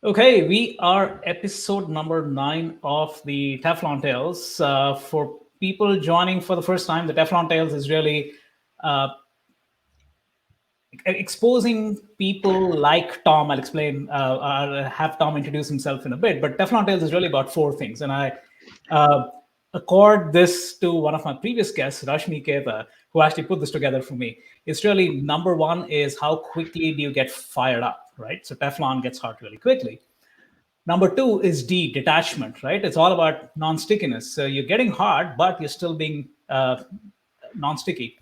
Okay, we are episode number 9 of the Teflon Tales. For people joining for the first time, the Teflon Tales is really uh, exposing people like Tom. I'll explain, I'll have Tom introduce himself in a bit. But Teflon Tales is really about 4 things. And I uh, accord this to one of my previous guests, Rashmi Keta, who actually put this together for me. It's really number one is how quickly do you get fired up, right? So Teflon gets hot really quickly. Number two is detachment, right? It's all about non-stickiness. So you're getting hard, but you're still being non-sticky.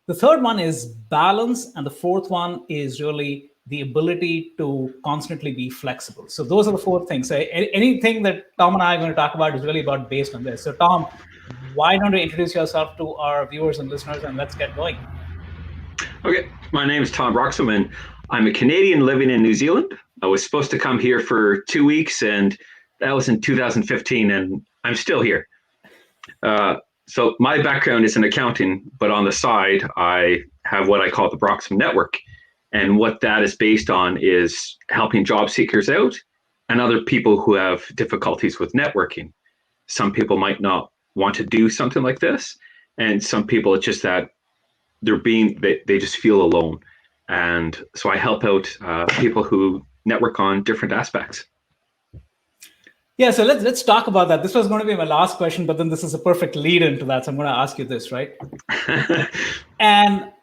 The third one is balance, and the fourth one is really the ability to constantly be flexible. So those are the 4 things. So anything that Tom and I are going to talk about is really about based on this. So Tom, why don't you introduce yourself to our viewers and listeners, and let's get going. Okay, my name is Tom Broxham, and I'm a Canadian living in New Zealand. I was supposed to come here for 2 weeks, and that was in 2015, and I'm still here. So my background is in accounting, but on the side, I have what I call the Broxham Network. And what that is based on is helping job seekers out and other people who have difficulties with networking. Some people might not want to do something like this, and some people it's just that they just feel alone. And so I help out people who network on different aspects. Yeah, so let's talk about that. This was going to be my last question, but then this is a perfect lead into that. So I'm going to ask you this, right? And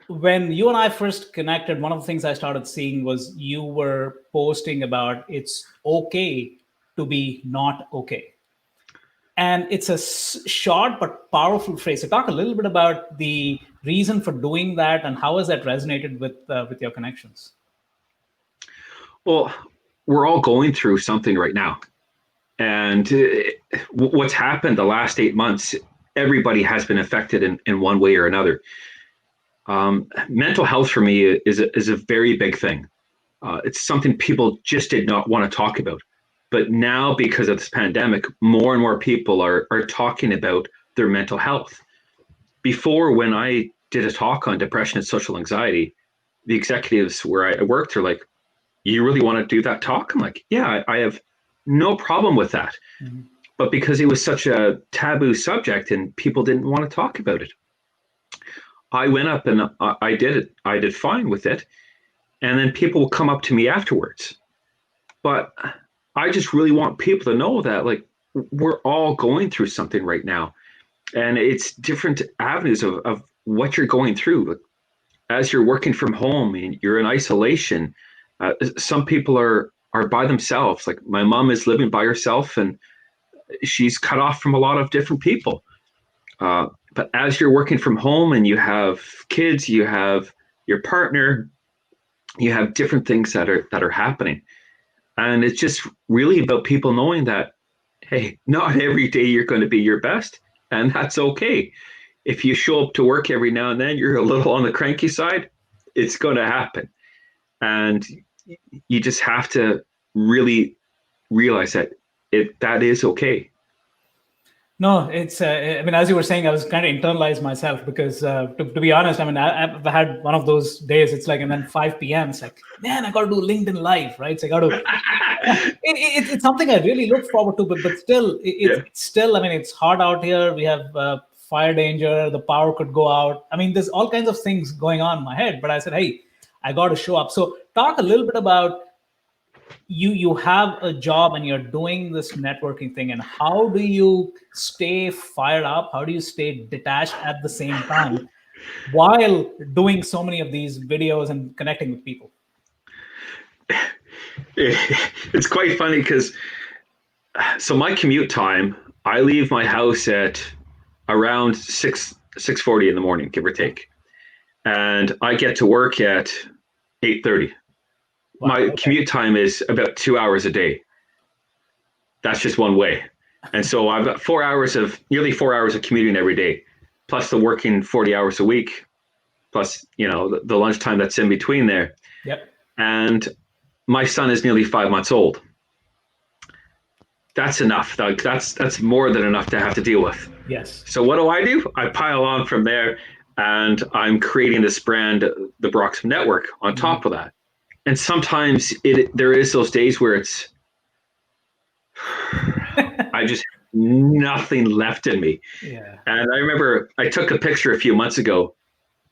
when you and I first connected, one of the things I started seeing was you were posting about it's okay to be not okay. And it's a short but powerful phrase. So talk a little bit about the reason for doing that and how has that resonated with your connections? Well, we're all going through something right now. And what's happened the last 8 months, everybody has been affected in one way or another. Mental health for me is a very big thing. It's something people just did not want to talk about. But now, because of this pandemic, more and more people are talking about their mental health. Before, when I did a talk on depression and social anxiety, the executives where I worked are like, you really want to do that talk? I'm like, yeah, I have no problem with that. Mm-hmm. But because it was such a taboo subject and people didn't want to talk about it, I went up and I did it. I did fine with it. And then people will come up to me afterwards. But I just really want people to know that, like, we're all going through something right now. And it's different avenues of what you're going through. As you're working from home and you're in isolation, some people are by themselves. Like my mom is living by herself and she's cut off from a lot of different people. But as you're working from home and you have kids, you have your partner, you have different things that are happening. And it's just really about people knowing that, hey, not every day you're going to be your best, and that's okay. If you show up to work every now and then, you're a little on the cranky side, it's going to happen. And you just have to really realize that that is okay. No, it's, I mean, as you were saying, I was kind of internalized myself because to be honest, I mean, I've had one of those days. It's like, and then 5 p.m. It's like, man, I got to do LinkedIn Live, right? So I got to, it's something I really look forward to, but still, it's still, I mean, it's hard out here. We have fire danger, the power could go out. I mean, there's all kinds of things going on in my head, but I said, hey, I got to show up. So talk a little bit about you have a job and you're doing this networking thing, and how do you stay fired up? How do you stay detached at the same time while doing so many of these videos and connecting with people? It's quite funny because so my commute time, I leave my house at around 6:40 in the morning, give or take, and I get to work at 8:30. Wow, my commute time is about 2 hours a day. That's just one way. And so I've got nearly 4 hours of commuting every day, plus the working 40 hours a week, plus, the lunchtime that's in between there. Yep. And my son is nearly 5 months old. That's enough. That's more than enough to have to deal with. Yes. So what do? I pile on from there, and I'm creating this brand, the Broxham Network, on top of that. And sometimes there is those days where it's I just nothing left in me. Yeah. And I remember I took a picture a few months ago,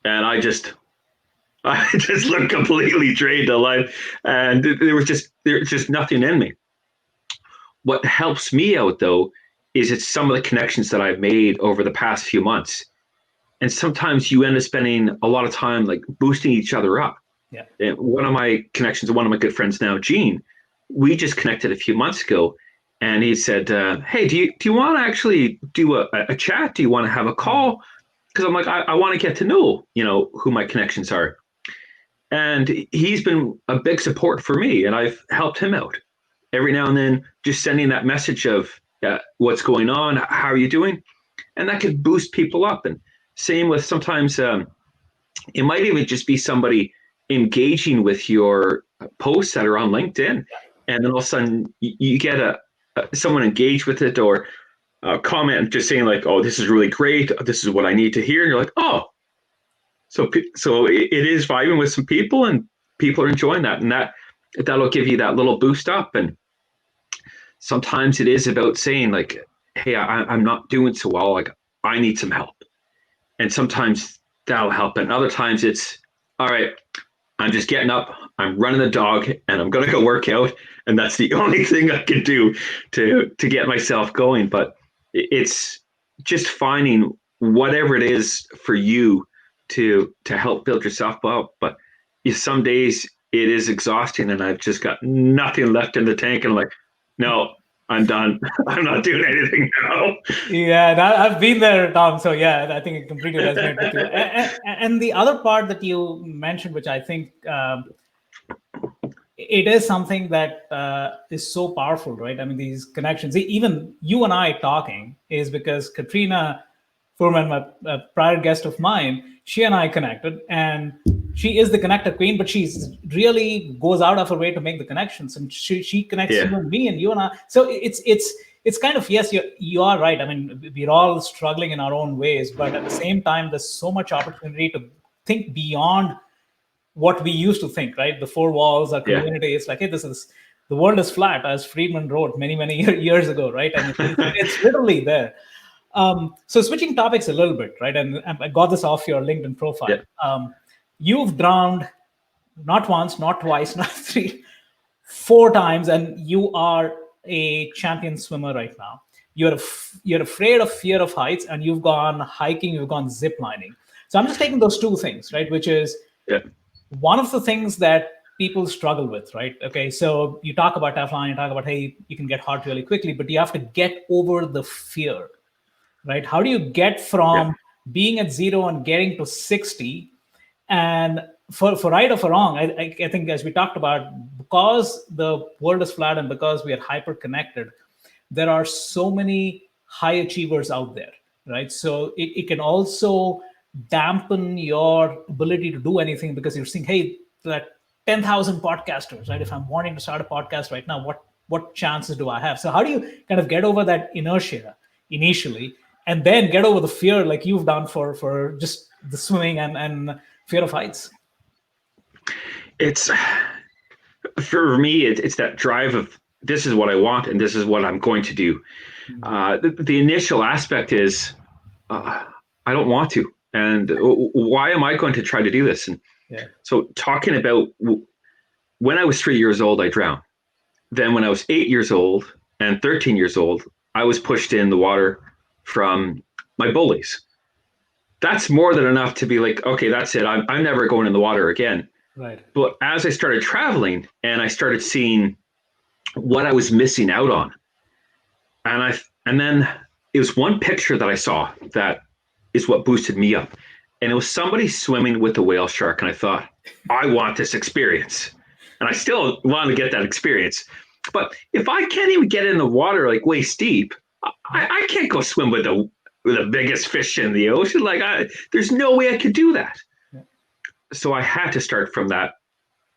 and I just looked completely drained of life, and there was just nothing in me. What helps me out though is it's some of the connections that I've made over the past few months. And sometimes you end up spending a lot of time like boosting each other up. Yeah. And one of my connections, one of my good friends now, Gene, we just connected a few months ago, and he said, "Hey, do you want to actually do a chat? Do you want to have a call?" Because I'm like, I want to get to know who my connections are, and he's been a big support for me, and I've helped him out every now and then, just sending that message of what's going on, how are you doing, and that could boost people up. And same with sometimes it might even just be somebody engaging with your posts that are on LinkedIn, and then all of a sudden you get someone engaged with it, or a comment just saying like, "Oh, this is really great. This is what I need to hear." And you're like, "Oh, so it is vibing with some people, and people are enjoying that, and that'll give you that little boost up." And sometimes it is about saying like, "Hey, I'm not doing so well. Like, I need some help." And sometimes that'll help. And other times it's, "All right, I'm just getting up, I'm running the dog, and I'm going to go work out. And that's the only thing I can do to get myself going." But it's just finding whatever it is for you to help build yourself up. But some days it is exhausting, and I've just got nothing left in the tank. And I'm like, "No, I'm done. I'm not doing anything now." Yeah, I've been there, Tom. So yeah, I think it completely resonates with you. And the other part that you mentioned, which I think it is something that is so powerful, right? I mean, these connections. Even you and I talking is because Katrina Furman, a prior guest of mine, she and I connected, and she is the connector queen, but she's really goes out of her way to make the connections, and she connects Yeah. you and me and you and I. So it's kind of, yes, you are right. I mean, we're all struggling in our own ways, but at the same time, there's so much opportunity to think beyond what we used to think, right? The four walls, our Yeah. community. It's like, hey, the world is flat, as Friedman wrote many years ago, right? And it's literally there. So switching topics a little bit, right? And I got this off your LinkedIn profile. Yeah. You've drowned not once, not twice, not three, four times, and you are a champion swimmer right now. You're afraid of fear of heights, and you've gone hiking, you've gone zip lining. So I'm just taking those two things, right? Which is Yeah. one of the things that people struggle with, right? Okay, so you talk about Teflon, you talk about, hey, you can get hot really quickly, but you have to get over the fear, right? How do you get Yeah. from being at zero and getting to 60? And for right or for wrong, I think, as we talked about, because the world is flat and because we are hyper connected, there are so many high achievers out there, right? So it can also dampen your ability to do anything, because you're seeing, hey, that 10,000 podcasters, right? If I'm wanting to start a podcast right now, what chances do I have? So how do you kind of get over that inertia initially, and then get over the fear like you've done for just the swimming and fear of heights? It's for me, it's that drive of, this is what I want and this is what I'm going to do. The initial aspect is, I don't want to, and why am I going to try to do this? And Yeah. so, talking about when I was 3 years old, I drowned. Then, when I was 8 years old and 13 years old, I was pushed in the water from my bullies. That's more than enough to be like, okay, that's it. I'm never going in the water again. Right. But as I started traveling and I started seeing what I was missing out on, and then it was one picture that I saw that is what boosted me up. And it was somebody swimming with a whale shark. And I thought, I want this experience. And I still want to get that experience. But if I can't even get in the water like waist deep, I can't go swim with the biggest fish in the ocean. Like, there's no way I could do that. So I had to start from that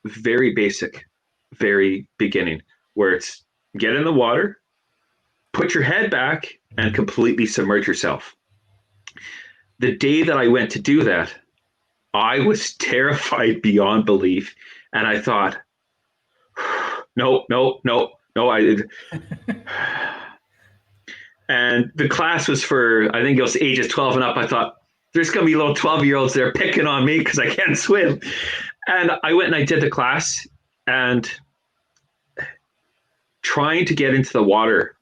very basic, very beginning, where it's get in the water, put your head back, and completely submerge yourself. The day that I went to do that, I was terrified beyond belief. And I thought, no, no, no, no. And the class was for, I think it was ages 12 and up. I thought, there's going to be little 12-year-olds there picking on me because I can't swim. And I went and I did the class, and trying to get into the water,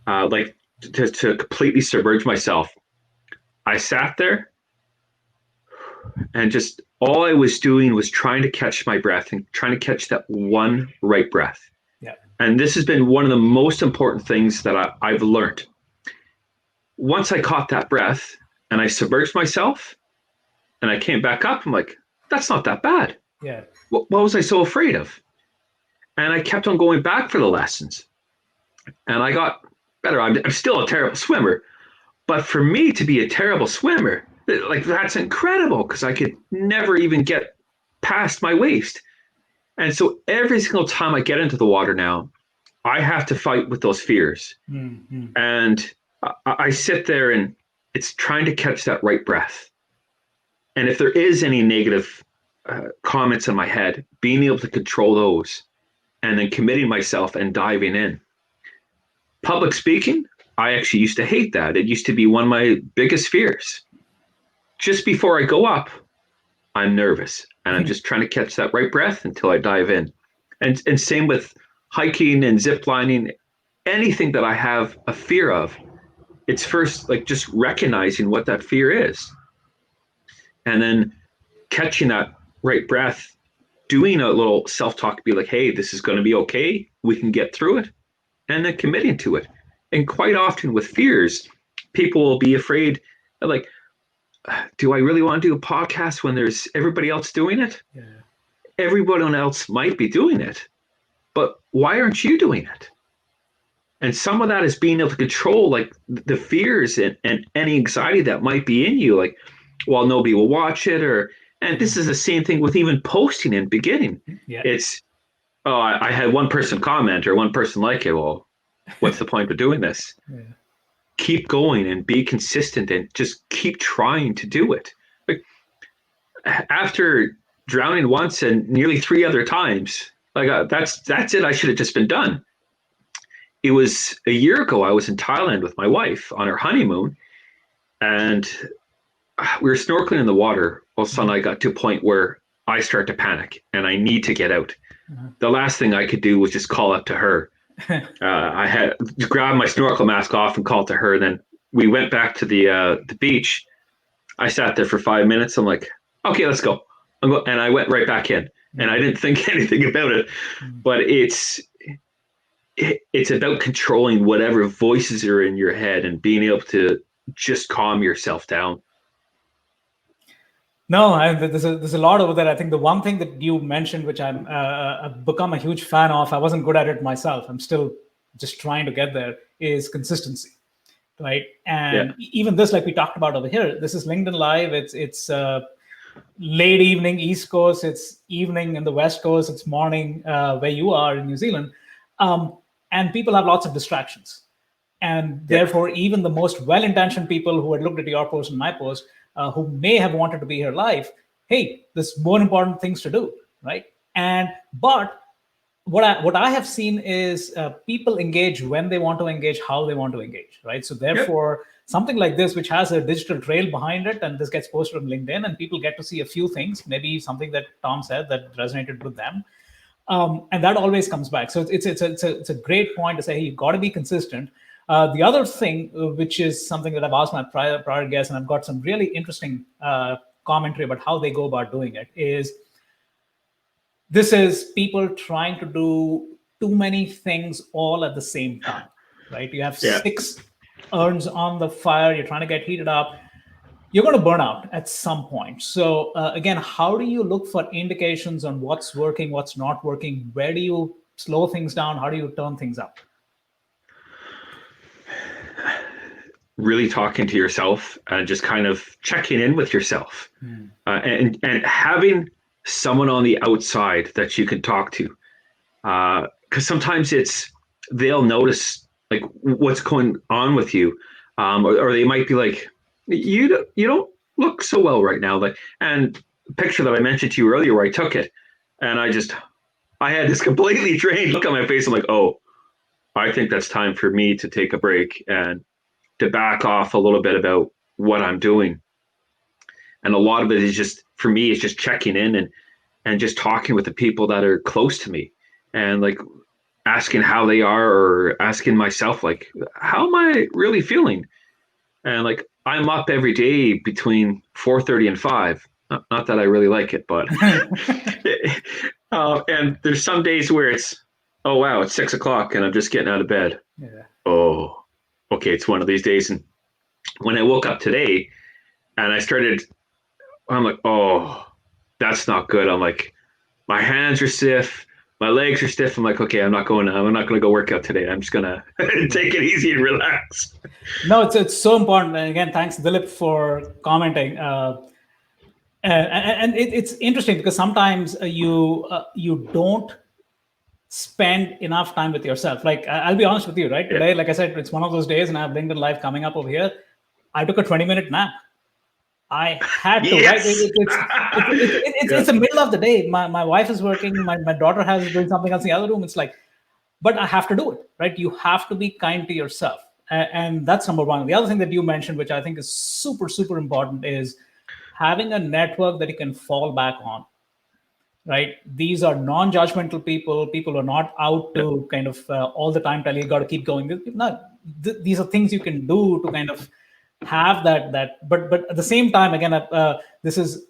like to completely submerge myself. I sat there and just all I was doing was trying to catch my breath and trying to catch that one right breath. Yeah. And this has been one of the most important things that I've learned. Once I caught that breath and I submerged myself and I came back up, I'm like, that's not that bad. Yeah. What was I so afraid of? And I kept on going back for the lessons. And I got better. I'm still a terrible swimmer. But for me to be a terrible swimmer, like that's incredible because I could never even get past my waist. And so every single time I get into the water now, I have to fight with those fears. Mm-hmm. And I sit there and it's trying to catch that right breath. And if there is any negative comments in my head, being able to control those and then committing myself and diving in. Public speaking, I actually used to hate that. It used to be one of my biggest fears. Just before I go up, I'm nervous and I'm just trying to catch that right breath until I dive in. And same with hiking and zip lining, anything that I have a fear of, it's first like just recognizing what that fear is. And then catching that right breath, doing a little self-talk, be like, hey, this is going to be okay. We can get through it. And then committing to it. And quite often with fears, people will be afraid, like, do I really want to do a podcast when there's everybody else doing it? Yeah. Everyone else might be doing it, but why aren't you doing it? And some of that is being able to control like the fears and any anxiety that might be in you, like, well, nobody will watch it, and this is the same thing with even posting in beginning. Yeah. It's, oh, I had one person comment or one person like it. Well, what's the point of doing this? Yeah. Keep going and be consistent and just keep trying to do it. Like after drowning once and nearly 3 other times, like that's it. I should have just been done. It was a year ago. I was in Thailand with my wife on our honeymoon, and we were snorkeling in the water. All of a sudden, I got to a point where I start to panic and I need to get out. Uh-huh. The last thing I could do was just call up to her. I had to grab my snorkel mask off and call to her. Then we went back to the beach. I sat there for 5 minutes. I'm like, okay, let's go. And I went right back in. And I didn't think anything about it. But it's about controlling whatever voices are in your head and being able to just calm yourself down. No, there's a lot over there. I think the one thing that you mentioned, which I've become a huge fan of, I wasn't good at it myself. I'm still just trying to get there, is consistency, right? And even this, like we talked about over here, this is LinkedIn Live. It's late evening East Coast. It's evening in the West Coast. It's morning where you are in New Zealand. And people have lots of distractions. And therefore, even the most well-intentioned people who had looked at your post and my post, who may have wanted to be here live, hey, there's more important things to do, right? But what I have seen is people engage when they want to engage, how they want to engage, right? So therefore, something like this, which has a digital trail behind it, and this gets posted on LinkedIn, and people get to see a few things, maybe something that Tom said that resonated with them. And that always comes back. So it's a great point to say, hey, you've got to be consistent. The other thing, which is something that I've asked my prior guests, and I've got some really interesting commentary about how they go about doing it, is this is people trying to do too many things all at the same time, right? You have 6 urns on the fire, you're trying to get heated up. You're going to burn out at some point. So again, how do you look for indications on what's working, what's not working? Where do you slow things down? How do you turn things up? Really talking to yourself and just kind of checking in with yourself, and having someone on the outside that you can talk to, because sometimes they'll notice like what's going on with you, or they might be like, you don't look so well right now, like, and the picture that I mentioned to you earlier where I took it and I just I had this completely drained look on my face. I'm like, oh, I think that's time for me to take a break and to back off a little bit about what I'm doing. And a lot of it is just, for me, is just checking in and just talking with the people that are close to me and like asking how they are, or asking myself, like, how am I really feeling? And like, I'm up every day between 4:30 and 5. Not that I really like it, but and there's some days where it's, oh wow, it's 6 o'clock and I'm just getting out of bed. Yeah. Oh, okay, it's one of these days. And when I woke up today and I'm like, oh, that's not good. I'm like, my hands are stiff, my legs are stiff. I'm like, okay, I'm not going to go work out today. I'm just gonna take it easy and relax. No, it's so important. And again, thanks, Dilip, for commenting. And it's interesting because sometimes you don't spend enough time with yourself. Like I'll be honest with you, right? Yeah. Today, like I said, it's one of those days, and I have LinkedIn Live coming up over here. I took a 20-minute nap. I had to, right? Yes. It's the middle of the day. My wife is working. My daughter has doing something else in the other room. It's like, but I have to do it, right? You have to be kind to yourself. And that's number one. The other thing that you mentioned, which I think is super, super important, is having a network that you can fall back on, right? These are non-judgmental people who are not out to kind of all the time tell you got to keep going. No, these are things you can do to kind of have that. But at the same time, again, this is,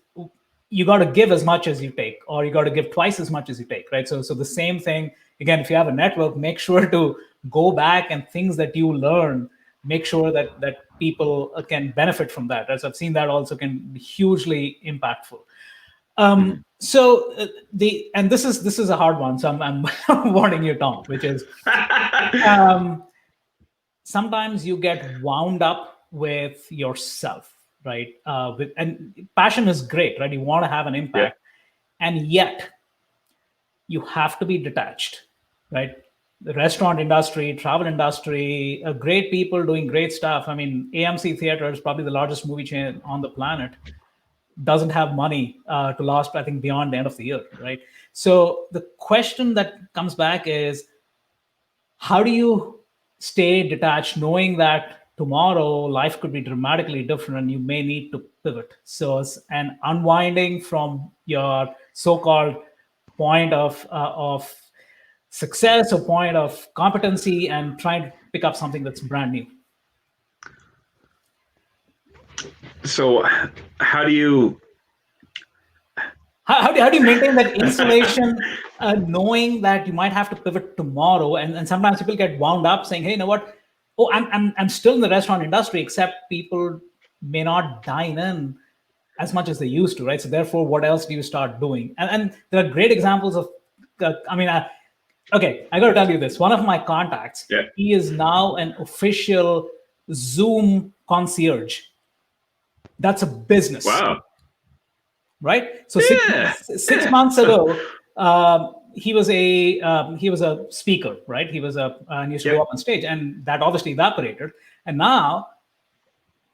you got to give as much as you take, or you got to give twice as much as you take, right? So the same thing again. If you have a network, make sure to go back, and things that you learn, make sure that people can benefit from that. As I've seen that also can be hugely impactful. So and this is a hard one. So I'm warning you, Tom, which is sometimes you get wound up with yourself, right? And passion is great, right? You want to have an impact, and yet you have to be detached, right? The restaurant industry, travel industry, great people doing great stuff. I mean, AMC Theater is probably the largest movie chain on the planet, doesn't have money to last, I think, beyond the end of the year, right? So the question that comes back is, how do you stay detached, knowing that tomorrow life could be dramatically different and you may need to pivot? So, and unwinding from your so-called point of success or point of competency and trying to pick up something that's brand new. So, how do you how do you maintain that insulation, knowing that you might have to pivot tomorrow? And sometimes people get wound up saying, hey, you know what? Oh, I'm still in the restaurant industry, except people may not dine in as much as they used to, right? So therefore, what else do you start doing? And there are great examples of, okay, I got to tell you this. One of my contacts, he is now an official Zoom concierge. That's a business. Wow. Right. So 6 months ago, he was a speaker, right? He was and used to go up on stage, and that obviously evaporated. And now,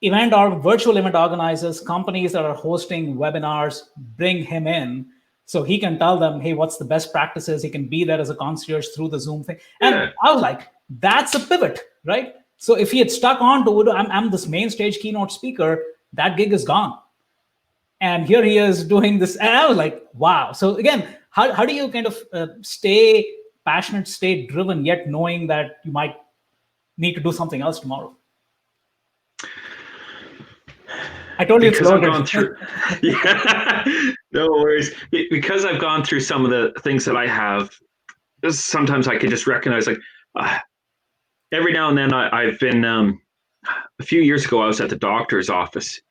virtual event organizers, companies that are hosting webinars, bring him in so he can tell them, hey, what's the best practices? He can be there as a concierge through the Zoom thing. And I was like, that's a pivot, right? So if he had stuck on to, I'm this main stage keynote speaker, that gig is gone. And here he is doing this. And I was like, wow. So again, how do you kind of stay passionate, stay driven, yet knowing that you might need to do something else tomorrow? I told you because I've gone through. No worries. Because I've gone through some of the things that I have, sometimes I can just recognize, like, every now and then I've been, a few years ago, I was at the doctor's office,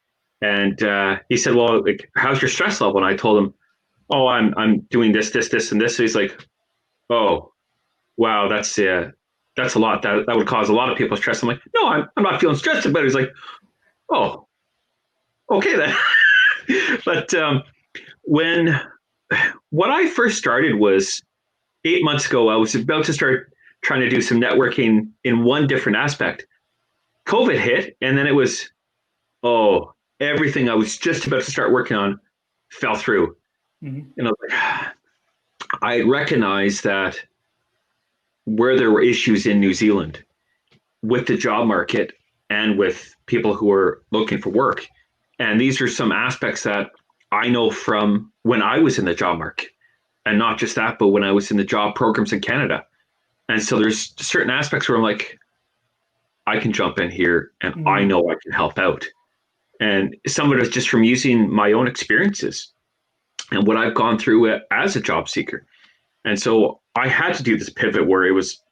and he said, well, like, how's your stress level? And I told him, oh, I'm doing this, and this. So he's like, oh, wow, that's a lot. That would cause a lot of people stress. I'm like, no, I'm not feeling stressed about it. He's like, oh, okay then. But what I first started was 8 months ago. I was about to start trying to do some networking in one different aspect. COVID hit, and then it was, everything I was just about to start working on fell through. Mm-hmm. And I was like, I recognized that where there were issues in New Zealand with the job market and with people who are looking for work. And these are some aspects that I know from when I was in the job market. And not just that, but when I was in the job programs in Canada. And so there's certain aspects where I'm like, I can jump in here and I know I can help out. And some of it is just from using my own experiences and what I've gone through as a job seeker. And so I had to do this pivot where it was,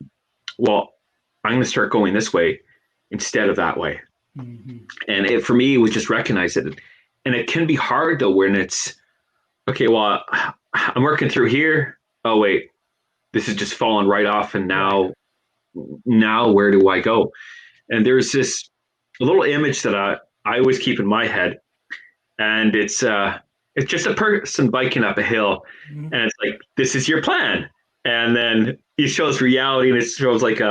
well, I'm going to start going this way instead of that way. And for me, it was just recognize it. And it can be hard though, when it's, okay, well, I'm working through here. Oh, wait, this is just falling right off. And now where do I go? And there's this little image that I always keep in my head. And it's just a person biking up a hill. And it's like, this is your plan. And then it shows reality, and it shows like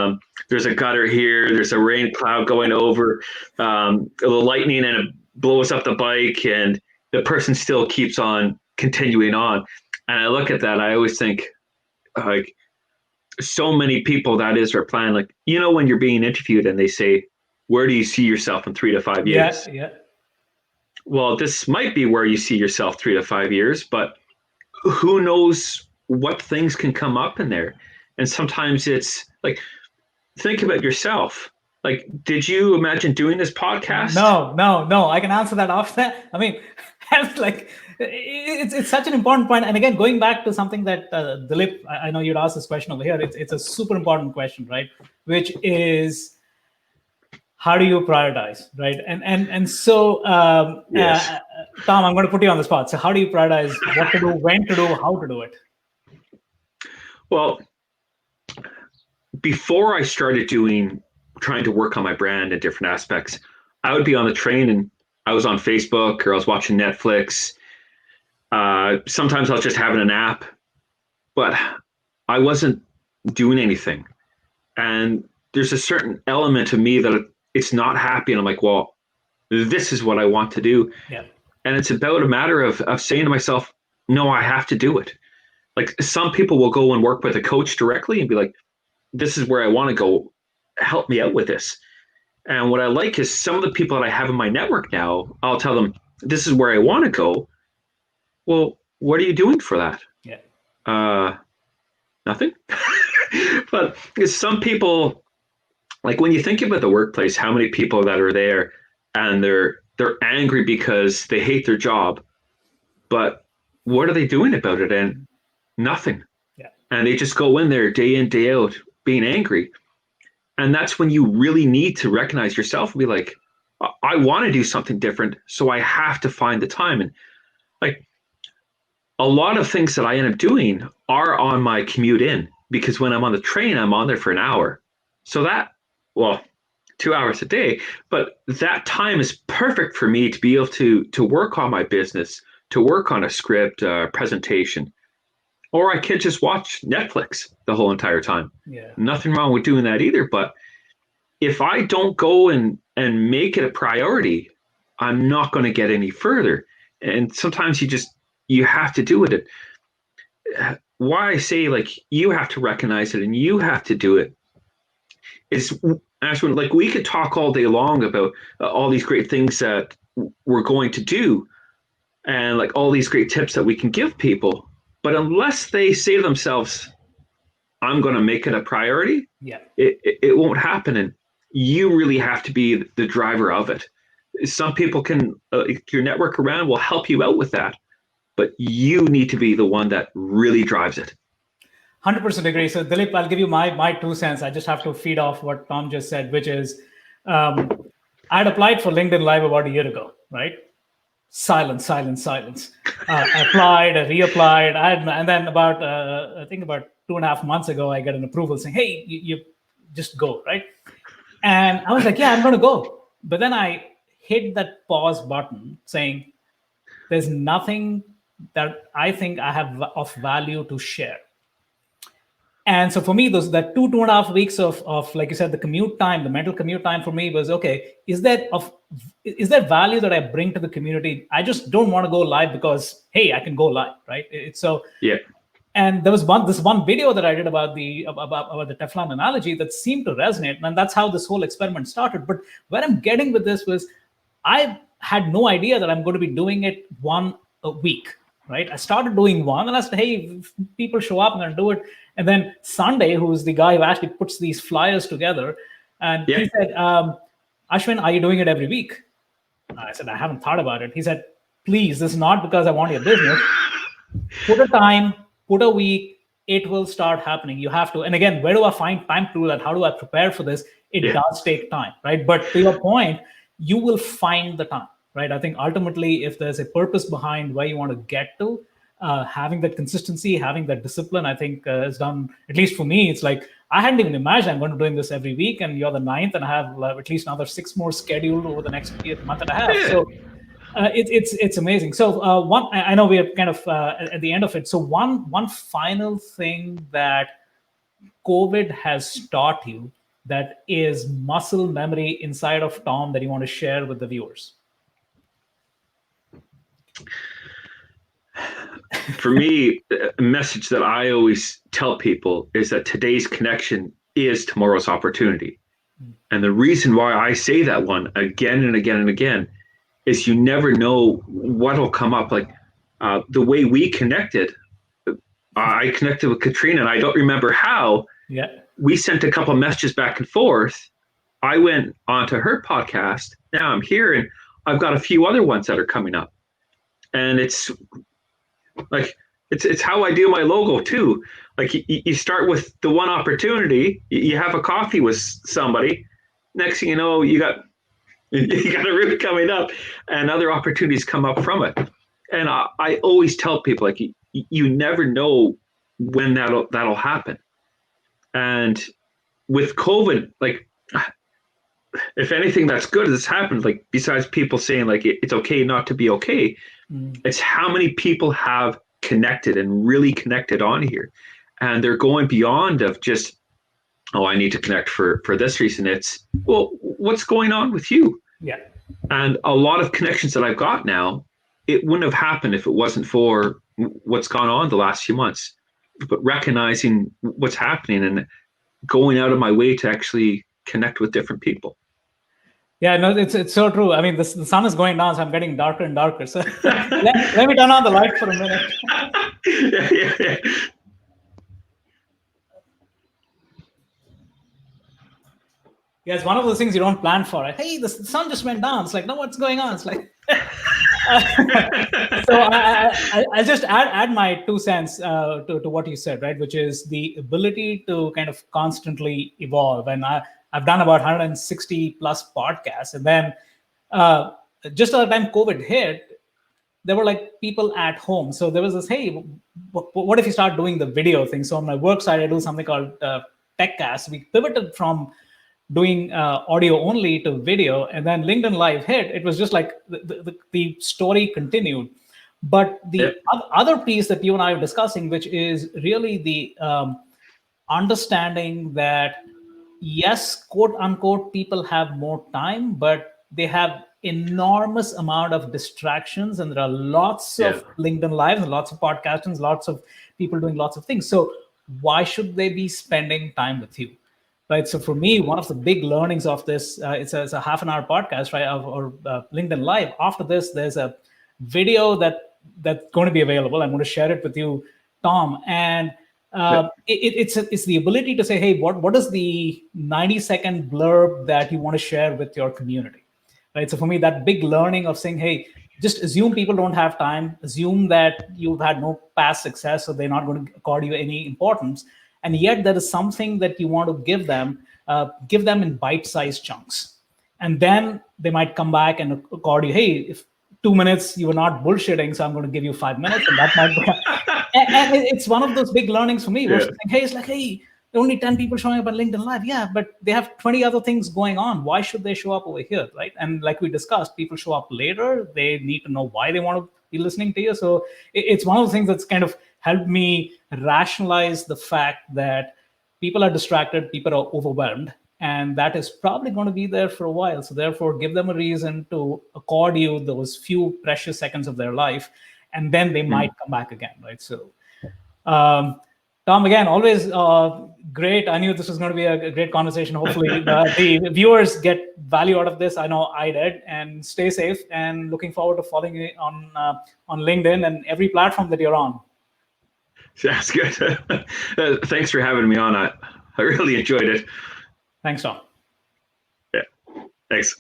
there's a gutter here, there's a rain cloud going over, a little lightning, and it blows up the bike, and the person still keeps on continuing on. And I look at that, I always think, like, so many people, that is their plan. Like, when you're being interviewed and they say, where do you see yourself in 3 to 5 years? Yeah. Well, this might be where you see yourself 3 to 5 years, but who knows what things can come up in there. And sometimes it's like, think about yourself. Like, did you imagine doing this podcast? No. I can answer that after. I mean, like, it's such an important point. And again, going back to something that Dilip, I know you'd asked this question over here. It's a super important question, right? Which is, how do you prioritize, right? And so, Yes. Tom, I'm going to put you on the spot. So how do you prioritize what to do, when to do, how to do it? Well, before I started trying to work on my brand and different aspects, I would be on the train and I was on Facebook or I was watching Netflix. Sometimes I was just having a nap, but I wasn't doing anything. And there's a certain element of me that it's not happy. And I'm like, well, this is what I want to do. Yeah. And it's about a matter of saying to myself, no, I have to do it. Like, some people will go and work with a coach directly and be like, this is where I want to go. Help me out with this. And what I like is some of the people that I have in my network now, I'll tell them, this is where I want to go. Well, what are you doing for that? Yeah. Nothing. But some people, like, when you think about the workplace, how many people that are there and they're angry because they hate their job, but what are they doing about it? And nothing. Yeah. And they just go in there day in, day out being angry. And that's when you really need to recognize yourself and be like, I want to do something different, so I have to find the time. And like, a lot of things that I end up doing are on my commute in, because when I'm on the train, I'm on there for an hour. So that, well, 2 hours a day, but that time is perfect for me to be able to work on my business, to work on a script, presentation. Or I could just watch Netflix the whole entire time. Yeah. Nothing wrong with doing that either. But if I don't go and make it a priority, I'm not going to get any further. And sometimes you have to do it. Why I say, like, you have to recognize it and you have to do it is, Ashwin, like, we could talk all day long about all these great things that we're going to do and like all these great tips that we can give people. But unless they say to themselves, I'm going to make it a priority, it won't happen. And you really have to be the driver of it. Some people can, your network around will help you out with that, but you need to be the one that really drives it. 100% agree. So Dilip, I'll give you my 2 cents. I just have to feed off what Tom just said, which is, I'd applied for LinkedIn Live about a year ago, right? Silence. I applied, I reapplied, and then about I think about 2.5 months ago, I got an approval saying, "Hey, you just go," right? And I was like, "Yeah, I'm going to go." But then I hit that pause button, saying, "There's nothing that I think I have of value to share." And so for me, that 2.5 weeks of, like you said, the commute time, the mental commute time for me was, okay, is there value that I bring to the community? I just don't want to go live because, hey, I can go live, right? Yeah. And there was this one video that I did about the Teflon analogy that seemed to resonate, and that's how this whole experiment started. But where I'm getting with this was, I had no idea that I'm going to be doing it one a week. Right? I started doing one, and I said, "Hey, if people show up, I'm going to do it." And then Sunday, who's the guy who actually puts these flyers together, and he said, "Ashwin, are you doing it every week?" I said, "I haven't thought about it." He said, "Please, this is not because I want your business. Put a time, put a week, it will start happening. You have to." And again, where do I find time to do that? How do I prepare for this? It does take time, right? But to your point, you will find the time, right? I think ultimately, if there's a purpose behind where you want to get to, having that consistency, having that discipline, I think has done, at least for me, it's like, I hadn't even imagined I'm going to be doing this every week, and you're the ninth, and I have at least another 6 more scheduled over the next month and a half. So it's amazing. So one, I know we are kind of at the end of it. So one final thing that COVID has taught you that is muscle memory inside of Tom that you want to share with the viewers? For me, a message that I always tell people is that today's connection is tomorrow's opportunity. And the reason why I say that one again and again and again is you never know what'll come up. Like the way we connected, I connected with Katrina, and I don't remember how. Yeah. We sent a couple of messages back and forth. I went onto her podcast. Now I'm here, and I've got a few other ones that are coming up. And it's like, it's how I do my logo too. Like you start with the one opportunity, you have a coffee with somebody. Next thing you know, you got a room coming up, and other opportunities come up from it. And I always tell people, like, you never know when that'll happen. And with COVID, like, if anything that's good has happened, like, besides people saying like it's okay not to be okay, it's how many people have connected and really connected on here, and they're going beyond of just, oh, I need to connect for this reason. It's, well, what's going on with you? Yeah. And a lot of connections that I've got now, it wouldn't have happened if it wasn't for what's gone on the last few months. But recognizing what's happening and going out of my way to actually connect with different people. Yeah, no, it's so true. I mean, the sun is going down, so I'm getting darker and darker. So let me turn on the light for a minute. Yeah. Yeah, it's one of those things you don't plan for. Hey, the sun just went down. It's like, no, what's going on? It's like, so I just add my 2 cents to what you said, right? Which is the ability to kind of constantly evolve. And I've done about 160 plus podcasts. And then just at the time COVID hit, there were like people at home. So there was this, hey, what if you start doing the video thing? So on my work side, I do something called TechCast. We pivoted from doing audio only to video, and then LinkedIn Live hit. It was just like the story continued. But the other piece that you and I were discussing, which is really the understanding that, yes, quote unquote, people have more time, but they have enormous amount of distractions, and there are lots of LinkedIn Lives and lots of podcasts, lots of people doing lots of things. So why should they be spending time with you? Right. So for me, one of the big learnings of this, it's a half an hour podcast, right, or LinkedIn Live. After this, there's a video that's going to be available. I'm going to share it with you, Tom. And it's the ability to say, hey, what is the 90-second blurb that you want to share with your community, right? So for me, that big learning of saying, hey, just assume people don't have time, assume that you've had no past success, so they're not going to accord you any importance. And yet there is something that you want to give them in bite-sized chunks. And then they might come back and accord you, hey, if 2 minutes you were not bullshitting, so I'm going to give you 5 minutes. And that might be, and it's one of those big learnings for me. Where it's like, hey, there are only 10 people showing up on LinkedIn Live. Yeah, but they have 20 other things going on. Why should they show up over here, right? And like we discussed, people show up later. They need to know why they want to be listening to you. So it's one of the things that's kind of helped me rationalize the fact that people are distracted, people are overwhelmed, and that is probably going to be there for a while. So therefore, give them a reason to accord you those few precious seconds of their life, and then they might come back again, right? So Tom, again, always great. I knew this was going to be a great conversation. Hopefully, the viewers get value out of this. I know I did. And stay safe. And looking forward to following you on LinkedIn and every platform that you're on. That's good. Thanks for having me on. I really enjoyed it. Thanks, Tom. Yeah. Thanks.